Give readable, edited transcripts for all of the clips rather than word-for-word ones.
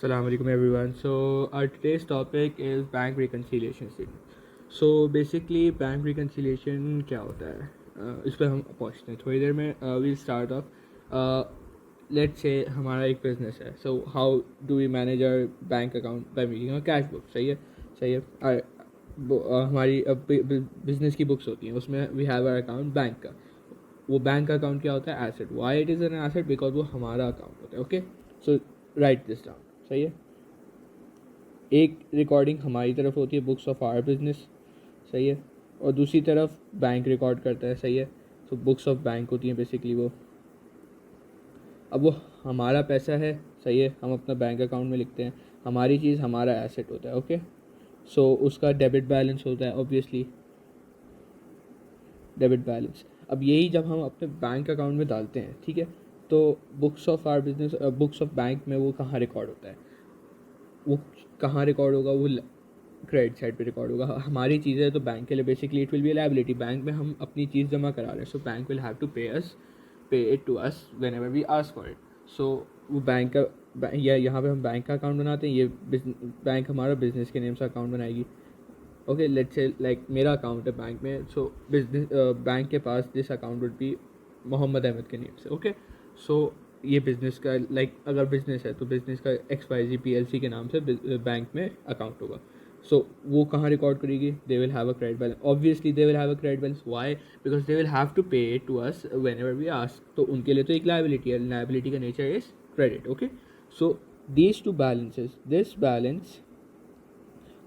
Assalamu alaikum everyone. So our today's topic is bank reconciliation statement. So basically bank reconciliation क्या होता है इस पर हम पहुँचते हैं थोड़ी देर में. We'll start off. Let's say हमारा एक बिजनेस है. So how do we manage our bank account by making a cash book? सही है, सही है. हमारी बिजनेस की बुक्स होती हैं, उसमें we have our account bank का. वो बैंक का अकाउंट क्या होता है? Asset. Why it is an asset? Because वो हमारा अकाउंट होता है. Okay, so right this down. सही है. एक रिकॉर्डिंग हमारी तरफ होती है, बुक्स ऑफ आवर बिजनेस. सही है. और दूसरी तरफ बैंक रिकॉर्ड करता है. सही है. तो बुक्स ऑफ बैंक होती हैं बेसिकली वो. अब वो हमारा पैसा है. सही है. हम अपना बैंक अकाउंट में लिखते हैं. हमारी चीज़ हमारा एसेट होता है. ओके, सो उसका डेबिट बैलेंस होता है ऑब्वियसली, डेबिट बैलेंस. अब यही जब हम अपने बैंक अकाउंट में डालते हैं, ठीक है, तो books of our business, books of bank में वो कहाँ रिकॉर्ड होता है? वो कहाँ रिकॉर्ड होगा? वो क्रेडिट साइड पे रिकॉर्ड होगा. हमारी चीज़ें है तो बैंक के लिए basically it will be liability. Bank में हम अपनी चीज़ जमा करा रहे हैं, so bank will have to pay it to us whenever we ask for it. So वो बैंक का या यहाँ पे हम बैंक का अकाउंट बनाते हैं. ये बैंक हमारा बिजनेस के नेम से अकाउंट बनाएगी. ओके, लेट्स से लाइक मेरा अकाउंट है बैंक में. सो बिजनेस बैंक के पास this account would be Mohammad Ahmed के नेम से. ओके, सो ये बिज़नेस का लाइक अगर बिज़नेस है तो बिज़नेस का XYZ PLC के नाम से बैंक में अकाउंट होगा. सो वो कहाँ रिकॉर्ड करेगी? They will have a credit balance. Obviously they will have a credit balance. Why? Because they will have to pay to us whenever we ask. तो उनके लिए तो एक लायबिलिटी है. लायबिलिटी का nature is credit. Okay, so these two balances, this balance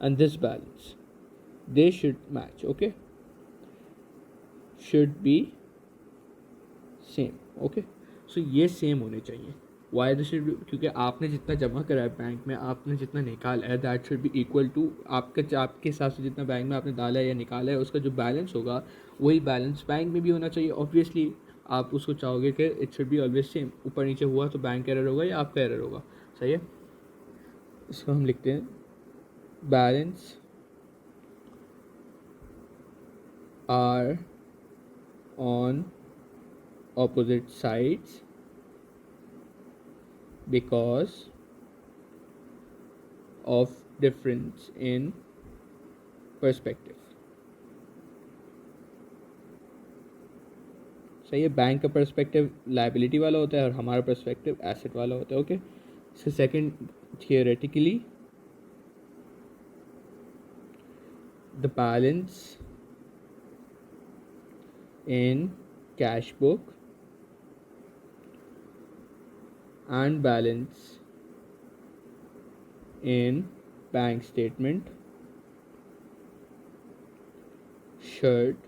and this balance, they should match. Okay, should be same. Okay, so ये same होने चाहिए. Why this should be? क्योंकि आपने जितना जमा करा है बैंक में, आपने जितना निकाला है, that should be equal to आपके हिसाब से जितना बैंक में आपने डाला है या निकाला है, उसका जो बैलेंस होगा वही बैलेंस बैंक में भी होना चाहिए. ऑब्वियसली आप उसको चाहोगे कि it should be always same. ऊपर नीचे हुआ तो बैंक एरर होगा या आपका एरर होगा. सही है. इसको हम लिखते हैं balance are on opposite sides because of difference in perspective. सही है. बैंक का पर्सपेक्टिव लायबिलिटी वाला होता है और हमारा पर्सपेक्टिव एसेट वाला होता है. Okay, so second, theoretically the balance in cash book and balance in bank statement should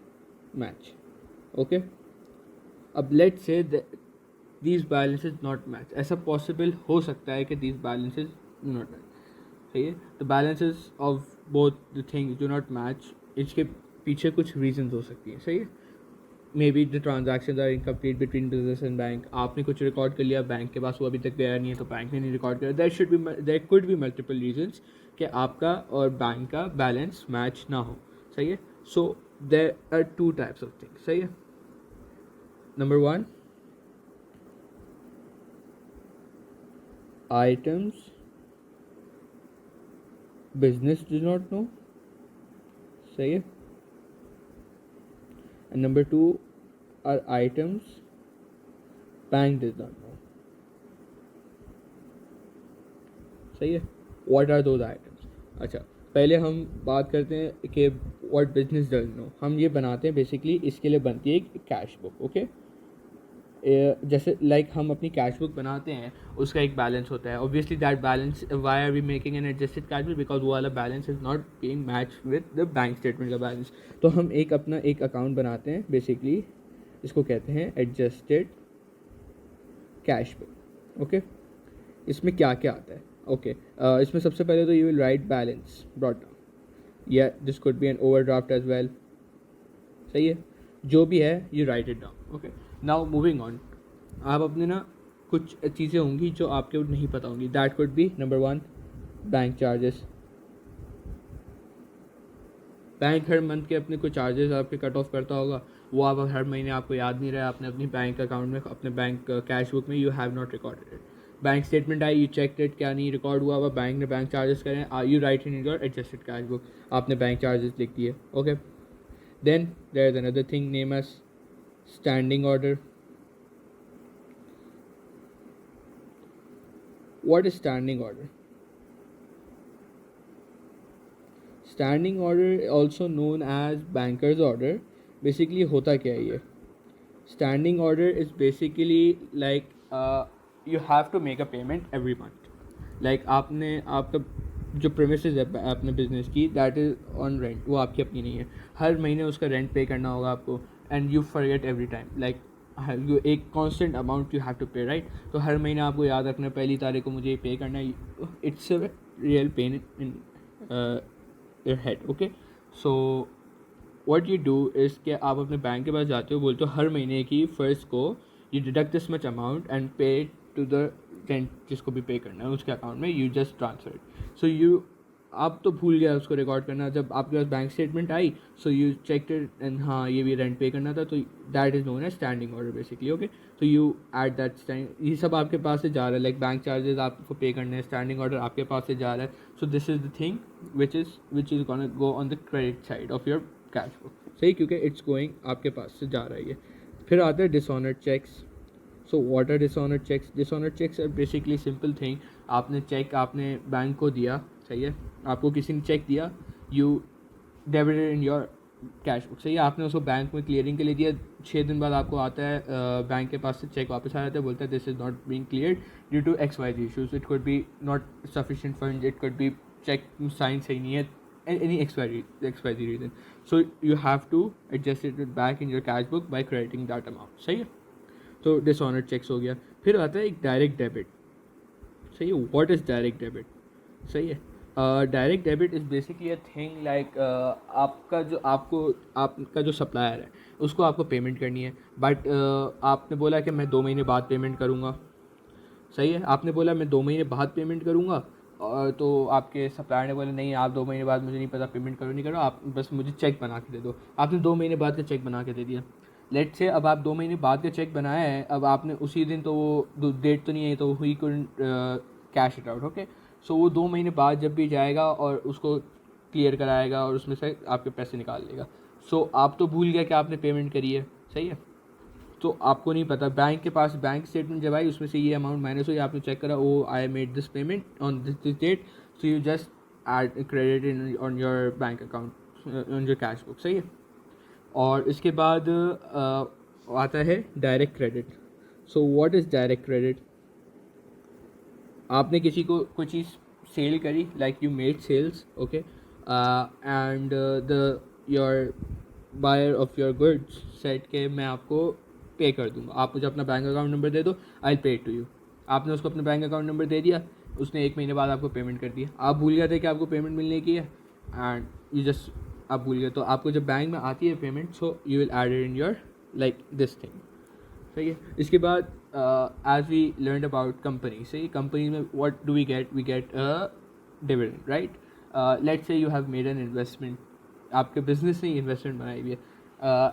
match. Okay, अब let's say these balances not match. ऐसा possible हो सकता है कि these balances not match. सही है. the balances of both the things do not match. इसके पीछे कुछ reasons हो सकती हैं. सही है. Maybe the transaction are incomplete between business and bank. आपने कुछ रिकॉर्ड कर लिया, बैंक के पास वो अभी तक गया नहीं है तो बैंक ने नहीं रिकॉर्ड किया. There could be multiple reasons कि आपका और बैंक का बैलेंस मैच ना हो. सही है. So there are two types of things. सही है. Number 1, items business do not know. सही है. And number 2 are items bank does not know. सही है. What are those items? अच्छा, पहले हम बात करते हैं कि what business does know. हम ये बनाते हैं बेसिकली, इसके लिए बनती है एक कैश बुक. ओके, जैसे लाइक हम अपनी कैश बुक बनाते हैं, उसका एक बैलेंस होता है. Obviously that balance, why are we making an adjusted cash book? Because वो वाला balance is not being match with the bank statement का बैलेंस. तो हम अपना एक अकाउंट बनाते हैं बेसिकली, इसको कहते हैं एडजस्टेड कैश बुक. ओके, इसमें क्या क्या आता है? ओके, इसमें सबसे पहले तो you will write balance brought down. या this could be an overdraft as well. सही है. जो भी है you write it down. Okay, now moving on. आप अपने ना कुछ चीज़ें होंगी जो आपके नहीं पता होंगी. That could be number 1, bank charges. Bank her month के अपने कुछ चार्जेस आपके कट ऑफ करता होगा. वो आप हर महीने आपको याद नहीं रहा, आपने अपनी बैंक अकाउंट में, अपने बैंक कैश बुक में you have not recorded it. Bank statement आई, यू चेक इट, क्या नहीं रिकॉर्ड हुआ बैंक ने बैंक चार्जेस करें, you write in your adjusted cash book, आपने बैंक चार्जेस लिख दिए. Okay, then there is another thing name as standing order. What is standing order? Standing order also known as bankers order. Basically होता क्या है ये? Standing order is basically like you have to make a payment every month. Like आपने आपका जो premises है अपने business की, दैट इज़ ऑन रेंट, वो आपकी अपनी नहीं है. हर महीने उसका रेंट पे करना होगा आपको, and you forget every time. Like you एक constant amount you have to pay, right? तो हर महीने आपको याद रखना है पहली तारीख को मुझे ये पे करना है. It's a real pain in your head. Okay, so what you do is कि आप अपने बैंक के पास जाते हो, बोलते हो हर महीने की फर्स्ट को you deduct this much amount and pay to the rent जिसको भी पे करना है उसके अकाउंट में, you just transfer. So you आप तो भूल गया उसको रिकॉर्ड करना. जब आपके पास बैंक स्टेटमेंट आई, so you check it and हाँ ये भी रेंट पे करना था, तो that is known as standing order basically. Okay, तो यू एट दैट स्टैंड, ये सब आपके पास से जा रहा है. लाइक बैंक चार्जेस आपको पे करने हैं, स्टैंडिंग ऑर्डर आपके पास से जा रहा है. So this is the thing which is gonna go on the credit side of your cash book. सही, क्योंकि इट्स गोइंग आपके पास से जा रहा है ये. फिर आता है dishonoured cheques. So what are dishonoured cheques? Dishonoured cheques are basically simple thing. आपने चेक आपने बैंक को दिया, सही है, आपको किसी ने चेक दिया, you debited in your cash book, सही है, आपने उसको बैंक में क्लियरिंग के लिए दिया. 6 दिन बाद आपको आता है बैंक के पास से चेक वापस आ जाता है, बोलता है this is not being clear due to XYZ issues. It could be not sufficient fund, it could be cheque sign सही नहीं है, any XYZ reason. So you have to adjust it back in your cash book by crediting that amount. सही है, तो dishonoured checks हो गया. फिर आता है एक डायरेक्ट डेबिट. सही है, व्हाट इज़ डायरेक्ट डेबिट? सही है, direct debit is basically a thing like आपका जो सप्लायर है उसको आपको पेमेंट करनी है, बट आपने बोला कि मैं 2 महीने बाद पेमेंट करूँगा. सही है, आपने बोला मैं 2 महीने बाद पेमेंट करूँगा, और तो आपके सप्लायर ने बोला नहीं आप 2 महीने बाद, मुझे नहीं पता पेमेंट करो नहीं करो, आप बस मुझे चेक बना के दे दो. आपने 2 महीने बाद का चेक बना के दे दिया. लेट से अब आप 2 महीने बाद का चेक बनाया है, अब आपने उसी दिन, तो वो डेट तो नहीं है, तो हुई couldn't cash it out. Okay, so वो 2 महीने बाद जब भी जाएगा और उसको क्लियर कराएगा और उसमें से आपके पैसे निकाल लेगा. सो आप तो भूल गया कि आपने पेमेंट करी है. सही है, तो आपको नहीं पता, बैंक के पास बैंक स्टेटमेंट जब आई उसमें से ये अमाउंट माइनस हुई, आपने चेक करा oh I made this payment on this date, so you just add credit in on your bank account on your cash book. सही है, और इसके बाद आता है direct credit. So what is direct credit? आपने किसी को कोई चीज़ सेल करी, like you made sales, okay, and the your buyer of your goods said के मैं आपको पे कर दूँगा, आप मुझे अपना बैंक अकाउंट नंबर दे दो, आई पे टू यू. आपने उसको अपना बैंक अकाउंट नंबर दे दिया, उसने 1 महीने बाद आपको पेमेंट कर दिया. आप भूल गए थे कि आपको पेमेंट मिलने की है, एंड यू जस्ट आप भूल गए. तो आपको जब बैंक में आती है payment, so you will add it in your like this thing. सही है, इसके बाद as we learn about company. सही, कंपनी में what do we get a dividend, right? Let's say you have made an investment, आपके business ने investment बनाई हुई है.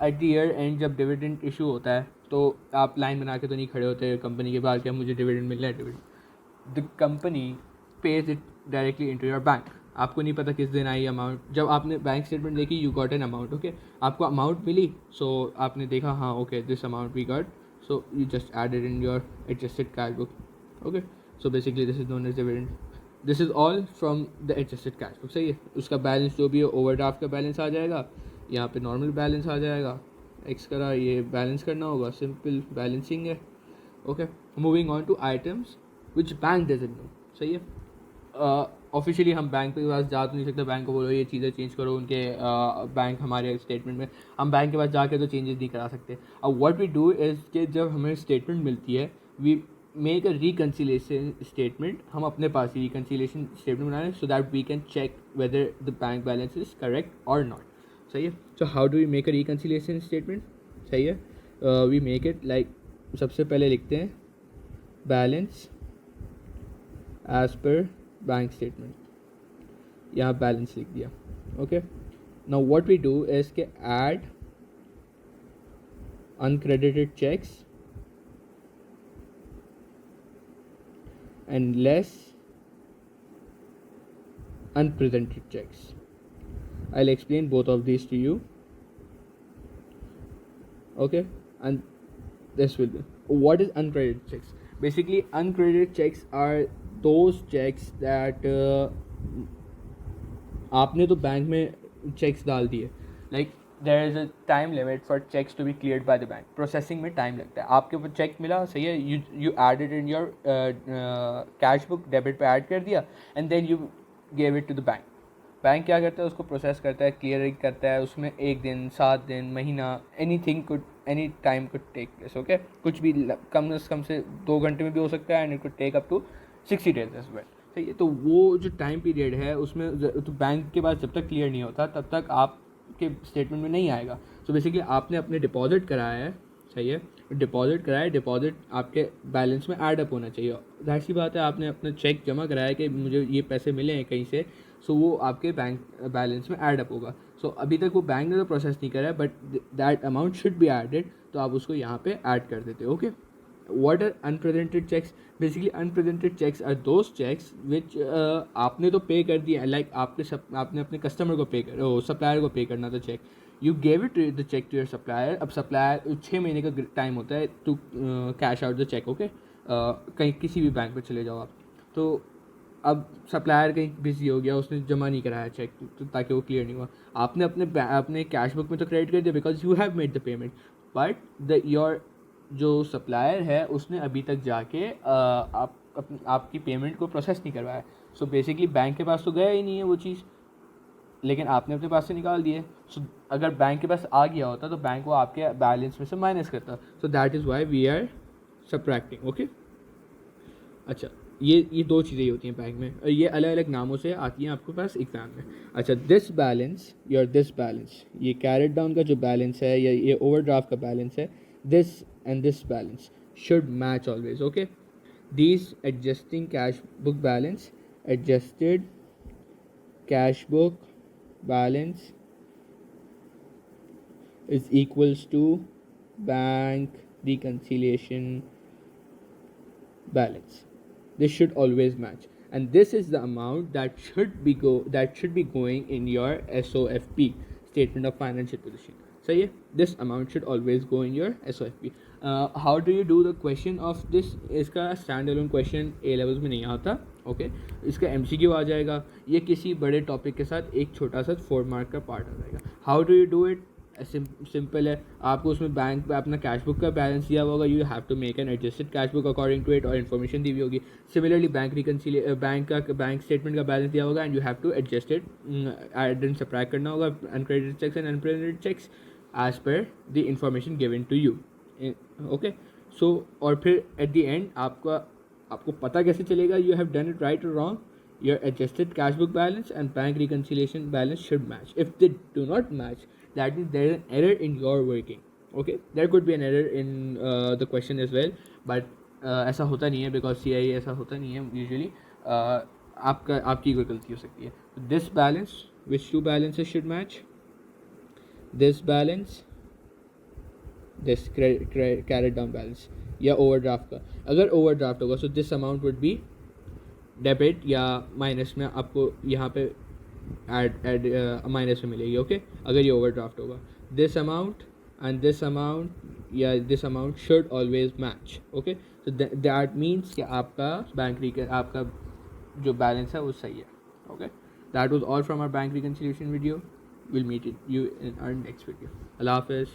एट द ईयर एंड जब डिविडेंड इशू होता है, तो आप लाइन बना के तो नहीं खड़े होते कंपनी के पास कि मुझे डिविडेंड मिल रहा है. Dividend the company pays it directly into your bank. आपको नहीं पता किस दिन आई अमाउंट. जब आपने बैंक स्टेटमेंट देखी, you got an amount, okay, आपको अमाउंट मिली, सो आपने देखा हाँ okay this amount we got, so you just added in your adjusted cash book. Okay, so basically this is known as dividend. This is all from the adjusted cash book. सही है, उसका balance जो भी है overdraft का balance आ जाएगा, यहाँ पे नॉर्मल बैलेंस आ जाएगा, एक्स करा ये बैलेंस करना होगा, सिंपल बैलेंसिंग है. Okay, moving on to items which bank doesn't know. सही है, ऑफिशियली हम बैंक के पास जा तो नहीं सकते, बैंक को बोलो ये चीज़ें चेंज करो, उनके बैंक हमारे स्टेटमेंट में, हम बैंक के पास जाके तो चेंजेस नहीं करा सकते. अब व्हाट वी डू इज़ कि जब हमें स्टेटमेंट मिलती है, we make a reconciliation statement. हम अपने पास ही रिकन्सिलेशन स्टेटमेंट बना रहे हैं, so that we can check whether the bank balance is correct और नॉट. सही है, so how do we make a reconciliation statement? सही है, वी मेक इट लाइक, सबसे पहले लिखते हैं balance as per bank statement, यहाँ बैलेंस लिख दिया. Okay, now what we do is के add uncredited cheques and less unpresented checks. I'll explain both of these to you. Okay, and this will be what is uncredited checks. Basically, uncredited checks are those checks that आपने तो bank में cheques डाल दिए, like there is a time limit for cheques to be cleared by the bank. Processing में time लगता है. आपके ऊपर चेक मिला, सही है, you added in your cash book, debit पे ऐड कर दिया, and then you gave it to the bank. Bank क्या करता है, उसको प्रोसेस करता है, क्लियरिंग करता है. उसमें 1 दिन, 7 दिन, महीना, anything could, any time could take place. Okay, कुछ भी कम से 2 घंटे में भी हो सकता है, and it could take up to 60 days as well. सही है. तो वो जो टाइम पीरियड है उसमें तो बैंक के पास जब तक क्लियर नहीं होता तब तक आपके स्टेटमेंट में नहीं आएगा. सो बेसिकली आपने अपने डिपॉजिट कराया है, सही है, डिपॉजिट कराया, डिपॉजिट आपके बैलेंस में ऐड अप होना चाहिए. जाहिर सी बात है, आपने अपना चेक जमा कराया कि मुझे ये पैसे मिले हैं कहीं से, सो वो आपके बैंक बैलेंस में ऐड अप होगा. सो अभी तक वो बैंक ने तो प्रोसेस नहीं करा है, but that amount should be added, तो आप उसको यहाँ पे ऐड कर देते हो. Okay, what are unpresented checks? Basically unpresented checks are those checks which आपने तो पे कर दिया, like आपने अपने कस्टमर को पे कर, सप्लायर को पे करना था cheque, you gave it the cheque to your supplier. अब सप्लायर 6 महीने का टाइम होता है to cash out the cheque. Okay, कहीं किसी भी बैंक में चले जाओ आप, तो अब सप्लायर कहीं बिजी हो गया, उसने जमा नहीं कराया चेक, तो ताकि वो क्लियर नहीं हुआ. आपने अपने कैश बुक में तो क्रेडिट कर दिया because you have made the payment, but your जो सप्लायर है उसने अभी तक जाके आपकी पेमेंट को प्रोसेस नहीं करवाया. सो बेसिकली बैंक के पास तो गया ही नहीं है वो चीज़, लेकिन आपने अपने पास से निकाल दिए. सो अगर बैंक के पास आ गया होता तो बैंक वो आपके बैलेंस में से माइनस करता. So that is why we are subtracting. Okay, अच्छा, ये 2 चीज़ें ही होती हैं बैंक में, और ये अलग अलग नामों से आती हैं आपके पास एग्ज़ाम में. अच्छा, दिस बैलेंस, दिस बैलेंस, ये कैरेट डाउन का जो बैलेंस है या ये ओवरड्राफ्ट का बैलेंस है, this and this balance should match always. Okay, these adjusting cash book balance, adjusted cash book balance is equals to bank reconciliation balance. This should always match, and this is the amount that should be going in your SOFP, statement of financial position. So yeah, this amount should always go in your SOFP. How do you do the question of this? इसका stand alone question A levels में नहीं आता. Okay, इसका MCQ आ जाएगा. ये किसी बड़े topic के साथ एक छोटा सा 4 मार्क का पार्ट आ जाएगा. How do you do it? Simple है. आपको उसमें बैंक पे अपना कैश बुक का बैलेंस दिया हुआ होगा, you have to make an adjusted cash book according to it, और इन्फॉर्मेशन दी हुई होगी. सिमिलरली बैंक स्टेटमेंट का बैलेंस दिया होगा, and you have to adjust it, add and subtract करना होगा uncredited cheques and uncredited cheques as per the information given to you. Okay, so और फिर at the end आपको पता कैसे चलेगा you have done it right or wrong? Your adjusted cash book balance and bank reconciliation balance should match. If they do not match, that means there is an error in your working. Okay, there could be an error in the question as well, but ऐसा होता नहीं है because CIE ऐसा होता नहीं है usually. आपकी कोई गलती हो सकती है. This balance, which 2 balances should match? This balance, this carried down balance या ओवरड्राफ्ट का. अगर ओवरड्राफ्ट होगा so this amount would be debit, या माइनस में आपको यहाँ पे ऐड माइनस में मिलेगी. ओके, अगर ये ओवरड्राफ्ट होगा. This amount and this amount या this amount should always match. Okay, so that means कि आपका आपका जो बैलेंस है वो सही है. Okay, that was all from our bank reconciliation video. We'll meet you in our next video. Allah Hafiz.